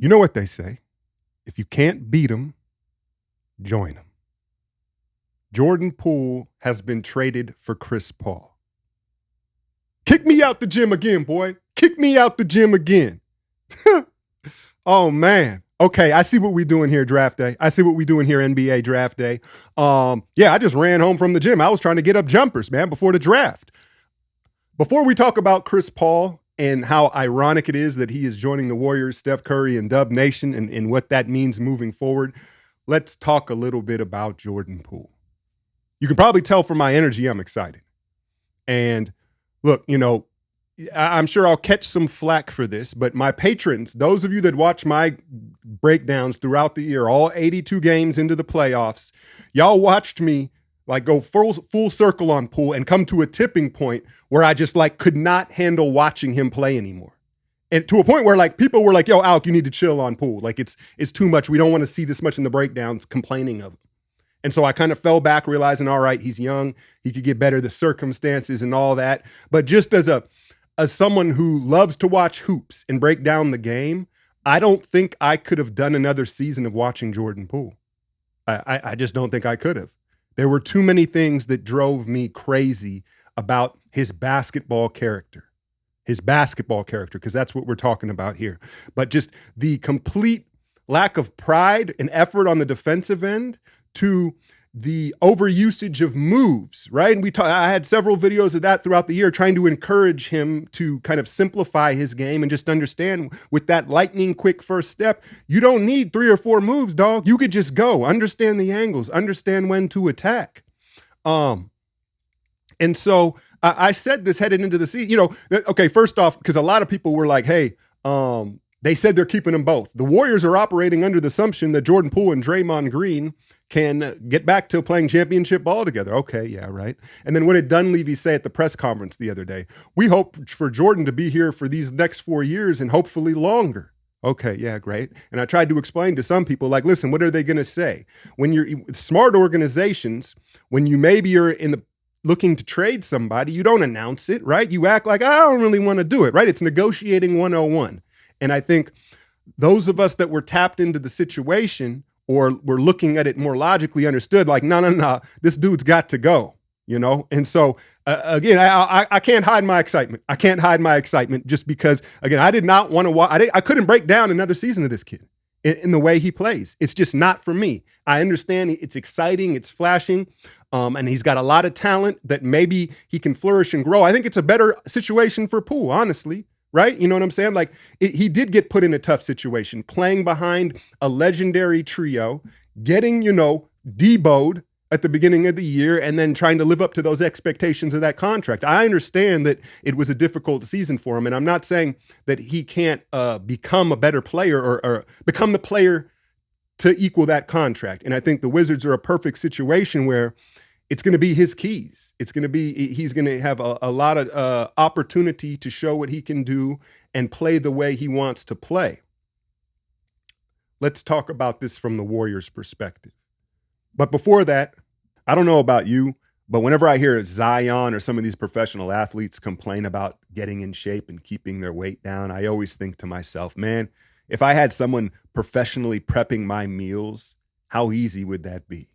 You know what they say. If you can't beat them, join them. Jordan Poole has been traded for Chris Paul. Kick me out the gym again, boy. Kick me out the gym again. Oh, man. Okay, I see what we're doing here, draft day. I see what we're doing here, NBA draft day. Yeah, I just ran home from the gym. I was trying to get up jumpers, man, before the draft. Before we talk about Chris Paul and how ironic it is that he is joining the Warriors, Steph Curry, and Dub Nation and what that means moving forward, let's talk a little bit about Jordan Poole. You can probably tell from my energy I'm excited. And look, I'm sure I'll catch some flack for this, but my patrons, those of you that watch my breakdowns throughout the year, all 82 games into the playoffs, y'all watched me go full circle on Poole and come to a tipping point where I just could not handle watching him play anymore. And to a point where people were like, yo, Alec, you need to chill on Poole. It's too much. We don't want to see this much in the breakdowns complaining of him. And so I kind of fell back realizing, all right, he's young. He could get better, the circumstances and all that. But just as someone who loves to watch hoops and break down the game, I don't think I could have done another season of watching Jordan Poole. I just don't think I could have. There were too many things that drove me crazy about his basketball character. Because that's what we're talking about here. But just the complete lack of pride and effort on the defensive end to the overusage of moves, right? And I had several videos of that throughout the year trying to encourage him to kind of simplify his game and just understand with that lightning quick first step, you don't need 3 or 4 moves, dog. You could just go, understand the angles, understand when to attack. And so I said this headed into the season, okay, first off, because a lot of people were like, hey, they said they're keeping them both. The Warriors are operating under the assumption that Jordan Poole and Draymond Green can get back to playing championship ball together. Okay, yeah, right. And then what did Dunleavy say at the press conference the other day? We hope for Jordan to be here for these next 4 years and hopefully longer. Okay, yeah, great. And I tried to explain to some people, listen, what are they going to say? When you're smart organizations, when you maybe are looking to trade somebody, you don't announce it, right? You act like, I don't really want to do it, right? It's negotiating 101. And I think those of us that were tapped into the situation or were looking at it more logically understood, no, this dude's got to go, And so, again, I can't hide my excitement. I can't hide my excitement just because, again, I did not want to watch. I couldn't break down another season of this kid in the way he plays. It's just not for me. I understand it's exciting, it's flashing, and he's got a lot of talent that maybe he can flourish and grow. I think it's a better situation for Poole, honestly. Right? You know what I'm saying? He did get put in a tough situation, playing behind a legendary trio, getting, deboed at the beginning of the year, and then trying to live up to those expectations of that contract. I understand that it was a difficult season for him, and I'm not saying that he can't become a better player or become the player to equal that contract. And I think the Wizards are a perfect situation where it's going to be his keys. He's going to have a lot of opportunity to show what he can do and play the way he wants to play. Let's talk about this from the Warriors' perspective. But before that, I don't know about you, but whenever I hear Zion or some of these professional athletes complain about getting in shape and keeping their weight down, I always think to myself, man, if I had someone professionally prepping my meals, how easy would that be?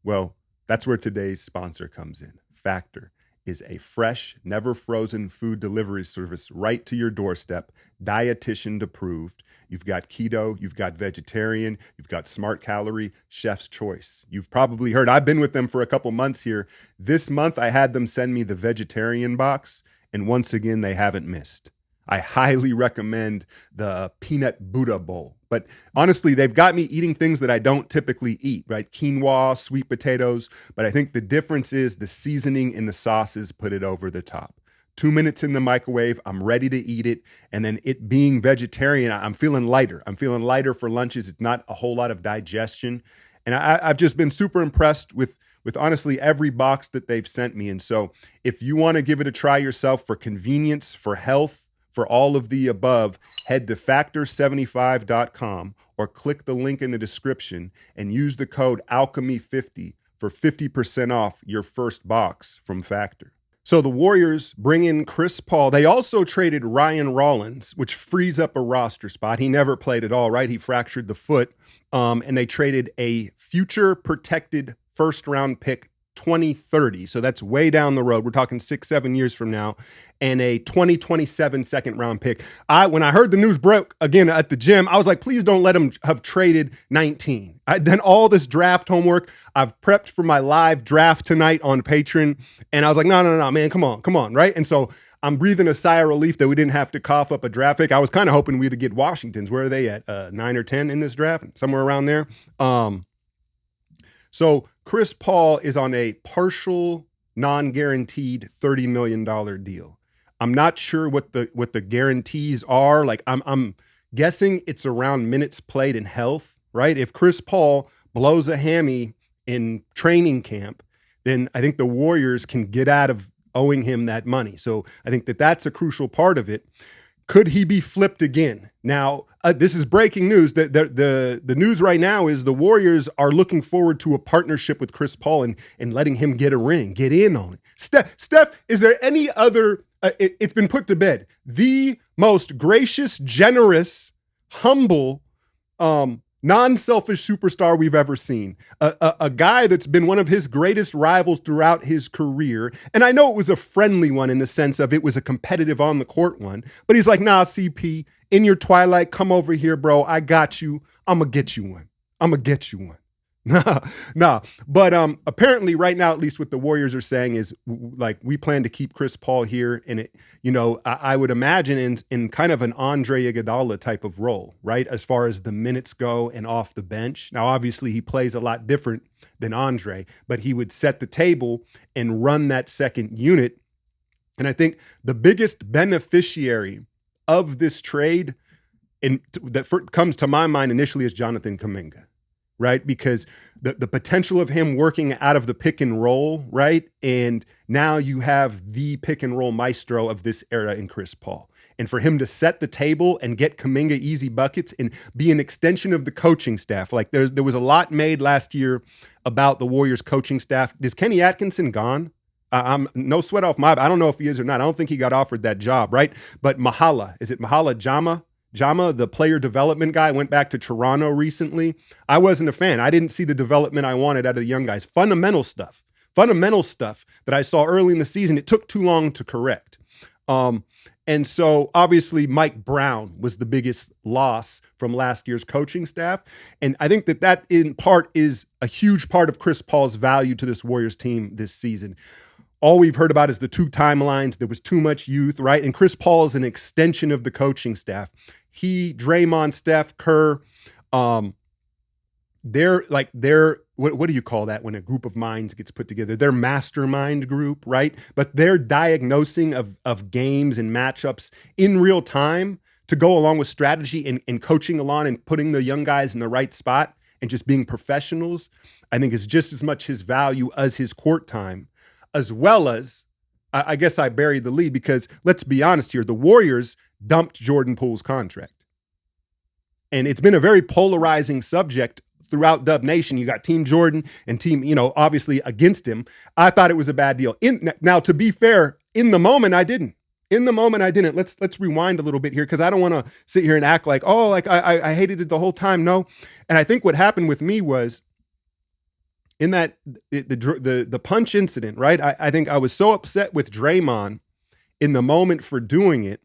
Well, that's where today's sponsor comes in. Factor is a fresh, never frozen food delivery service right to your doorstep, dietitian approved. You've got keto, you've got vegetarian, you've got smart calorie, chef's choice. You've probably heard, I've been with them for a couple months here. This month I had them send me the vegetarian box, and once again, they haven't missed. I highly recommend the peanut Buddha bowl. But honestly, they've got me eating things that I don't typically eat, right? Quinoa, sweet potatoes. But I think the difference is the seasoning and the sauces put it over the top. 2 minutes in the microwave, I'm ready to eat it. And then it being vegetarian, I'm feeling lighter. I'm feeling lighter for lunches. It's not a whole lot of digestion. And I've just been super impressed with honestly every box that they've sent me. And so if you want to give it a try yourself for convenience, for health, for all of the above, head to factor75.com or click the link in the description and use the code alchemy50 for 50% off your first box from Factor. So the Warriors bring in Chris Paul. They also traded Ryan Rollins, which frees up a roster spot. He never played at all, right? He fractured the foot. And they traded a future protected first-round pick 2030. So that's way down the road. We're talking 6-7 years from now. And a 2027 second-round pick. When I heard the news broke again at the gym, I was like, please don't let them have traded 19. I'd done all this draft homework. I've prepped for my live draft tonight on Patreon. And I was like, no, man, come on, right? And so I'm breathing a sigh of relief that we didn't have to cough up a draft pick. I was kind of hoping we'd get Washington's. Where are they at? 9 or 10 in this draft? Somewhere around there. So Chris Paul is on a partial, non-guaranteed $30 million deal. I'm not sure what the guarantees are. Like I'm guessing it's around minutes played and health, right? If Chris Paul blows a hammy in training camp, then I think the Warriors can get out of owing him that money. So I think that's a crucial part of it. Could he be flipped again? Now, this is breaking news. The news right now is the Warriors are looking forward to a partnership with Chris Paul and letting him get a ring, get in on it. Steph, is there any other? It's been put to bed. The most gracious, generous, humble, non-selfish superstar we've ever seen. A guy that's been one of his greatest rivals throughout his career. And I know it was a friendly one in the sense of it was a competitive on the court one, but he's like, nah, CP, in your twilight, come over here, bro. I got you. I'm going to get you one. Nah. But apparently right now, at least what the Warriors are saying is like, we plan to keep Chris Paul here. And it, I would imagine in kind of an Andre Iguodala type of role, right? As far as the minutes go and off the bench. Now, obviously he plays a lot different than Andre, but he would set the table and run that second unit. And I think the biggest beneficiary of this trade that comes to my mind initially is Jonathan Kuminga. Right? Because the potential of him working out of the pick and roll, right? And now you have the pick and roll maestro of this era in Chris Paul. And for him to set the table and get Kuminga easy buckets and be an extension of the coaching staff. Like there was a lot made last year about the Warriors coaching staff. Is Kenny Atkinson gone? I'm no sweat off my, I don't know if he is or not. I don't think he got offered that job, right? But is it Mahala Jama, the player development guy, went back to Toronto recently. I wasn't a fan. I didn't see the development I wanted out of the young guys. Fundamental stuff that I saw early in the season. It took too long to correct. And so obviously Mike Brown was the biggest loss from last year's coaching staff. And I think that in part is a huge part of Chris Paul's value to this Warriors team this season. All we've heard about is the two timelines. There was too much youth, right? And Chris Paul is an extension of the coaching staff. Draymond, Steph, Kerr, they're what do you call that when a group of minds gets put together? They're mastermind group, right? But they're diagnosing of games and matchups in real time to go along with strategy and coaching along and putting the young guys in the right spot and just being professionals, I think is just as much his value as his court time. As well as, I guess I buried the lead because let's be honest here, the Warriors dumped Jordan Poole's contract. And it's been a very polarizing subject throughout Dub Nation. You got Team Jordan and Team, obviously against him. I thought it was a bad deal. Now, to be fair, in the moment, I didn't. Let's rewind a little bit here because I don't want to sit here and act like, I hated it the whole time. No. And I think what happened with me was, in that the punch incident, right? I think I was so upset with Draymond in the moment for doing it.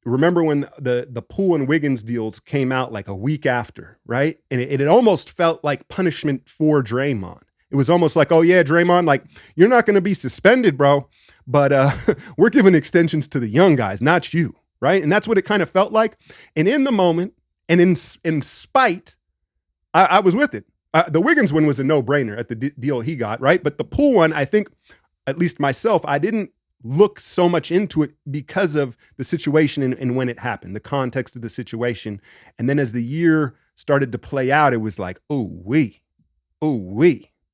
Remember when the Poole and Wiggins deals came out like a week after, right? And it almost felt like punishment for Draymond. It was almost like, oh yeah, Draymond, like you're not going to be suspended, bro, but we're giving extensions to the young guys, not you, right? And that's what it kind of felt like. And in the moment, and in spite, I was with it. The Wiggins one was a no-brainer at the deal he got, right? But the Poole one, I think, at least myself, I didn't look so much into it because of the situation and when it happened, the context of the situation. And then as the year started to play out, it was like, ooh wee,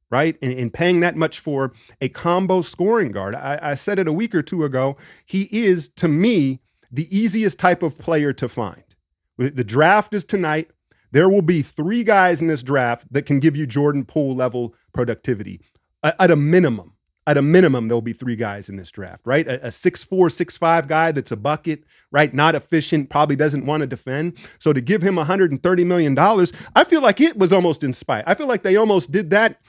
right? And paying that much for a combo scoring guard. I said it a week or two ago, he is, to me, the easiest type of player to find. The draft is tonight. There will be 3 guys in this draft that can give you Jordan Poole level productivity at a minimum. at a minimum, there'll be 3 guys in this draft, right? A 6'4", 6'5" guy that's a bucket, right? Not efficient, probably doesn't want to defend. So to give him $130 million, I feel like it was almost in spite. I feel like they almost did that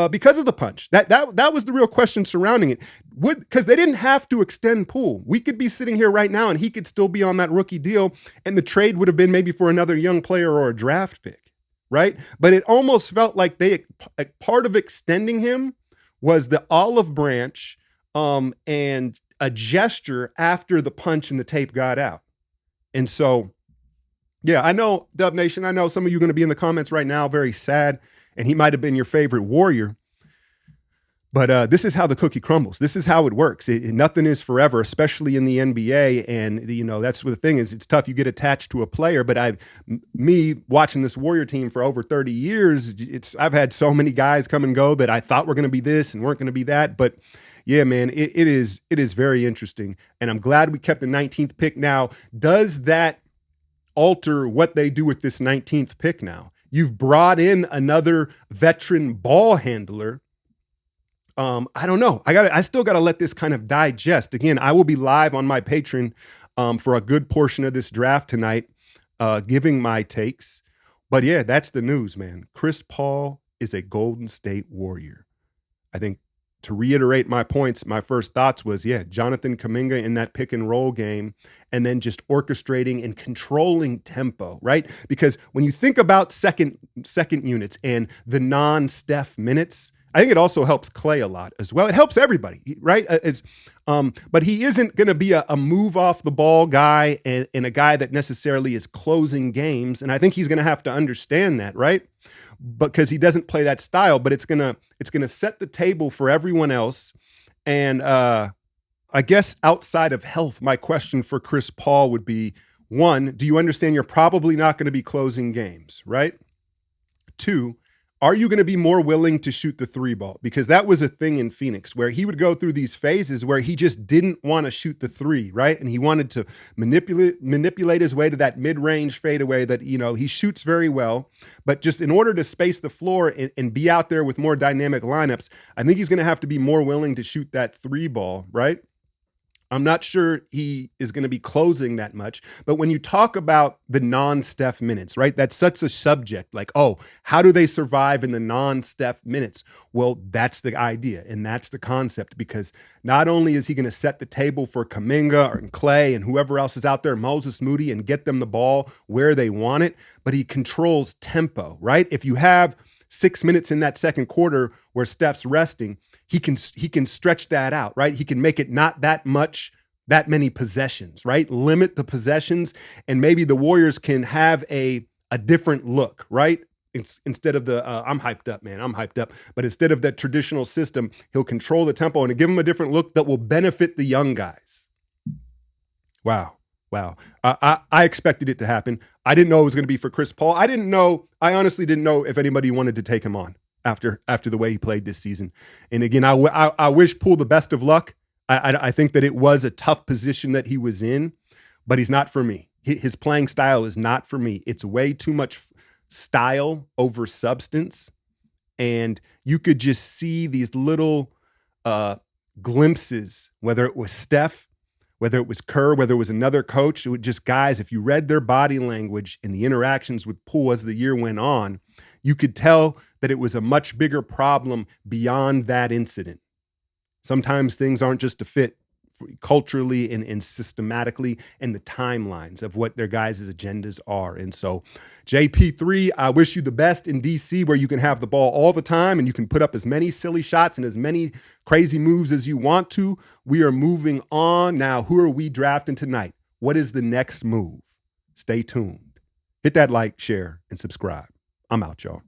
because of the punch. That was the real question surrounding it. Because they didn't have to extend Poole. We could be sitting here right now and he could still be on that rookie deal, and the trade would have been maybe for another young player or a draft pick, right? But it almost felt like part of extending him was the olive branch and a gesture after the punch and the tape got out. And so, yeah, I know, Dub Nation, I know some of you are going to be in the comments right now very sad, and he might have been your favorite Warrior. But this is how the cookie crumbles. This is how it works. Nothing is forever, especially in the NBA. And, you know, that's what the thing is. It's tough. You get attached to a player. But me watching this Warrior team for over 30 years, I've had so many guys come and go that I thought were going to be this and weren't going to be that. But yeah, man, it is very interesting. And I'm glad we kept the 19th pick. Now, does that alter what they do with this 19th pick now? You've brought in another veteran ball handler. I don't know. I still got to let this kind of digest. Again, I will be live on my Patreon for a good portion of this draft tonight, giving my takes. But yeah, that's the news, man. Chris Paul is a Golden State Warrior. I think to reiterate my points, my first thoughts was, yeah, Jonathan Kuminga in that pick and roll game, and then just orchestrating and controlling tempo, right? Because when you think about second units and the non-Steph minutes, I think it also helps Clay a lot as well. It helps everybody, right? But he isn't going to be a move off the ball guy and a guy that necessarily is closing games. And I think he's going to have to understand that, right? Because he doesn't play that style. But it's gonna set the table for everyone else. And I guess outside of health, my question for Chris Paul would be: 1, do you understand you're probably not going to be closing games, right? 2, are you going to be more willing to shoot the 3 ball? Because that was a thing in Phoenix where he would go through these phases where he just didn't want to shoot the 3, right? And he wanted to manipulate his way to that mid-range fadeaway that, you know, he shoots very well. But just in order to space the floor and be out there with more dynamic lineups, I think he's going to have to be more willing to shoot that 3 ball, right? I'm not sure he is going to be closing that much. But when you talk about the non-Steph minutes, right, that's such a subject. Like, oh, how do they survive in the non-Steph minutes? Well, that's the idea. And that's the concept, because not only is he going to set the table for Kuminga and Clay and whoever else is out there, Moses Moody, and get them the ball where they want it, but he controls tempo, right? If you have 6 minutes in that second quarter where Steph's resting, he can stretch that out, right? He can make it not that many possessions, right? Limit the possessions, and maybe the Warriors can have a different look, right? Instead of the I'm hyped up, man, I'm hyped up. But instead of that traditional system, he'll control the tempo and give them a different look that will benefit the young guys. Wow. I expected it to happen. I didn't know it was going to be for Chris Paul. I honestly didn't know if anybody wanted to take him on after the way he played this season. And again, I wish Poole the best of luck. I think that it was a tough position that he was in, but he's not for me. His playing style is not for me. It's way too much style over substance. And you could just see these little glimpses, whether it was Steph, whether it was Kerr, whether it was another coach, it was just guys, if you read their body language and the interactions with Poole as the year went on, you could tell that it was a much bigger problem beyond that incident. Sometimes things aren't just a fit culturally and systematically, and the timelines of what their guys' agendas are. And so, JP3, I wish you the best in DC, where you can have the ball all the time and you can put up as many silly shots and as many crazy moves as you want to. We are moving on. Now, who are we drafting tonight? What is the next move? Stay tuned. Hit that like, share, and subscribe. I'm out, y'all.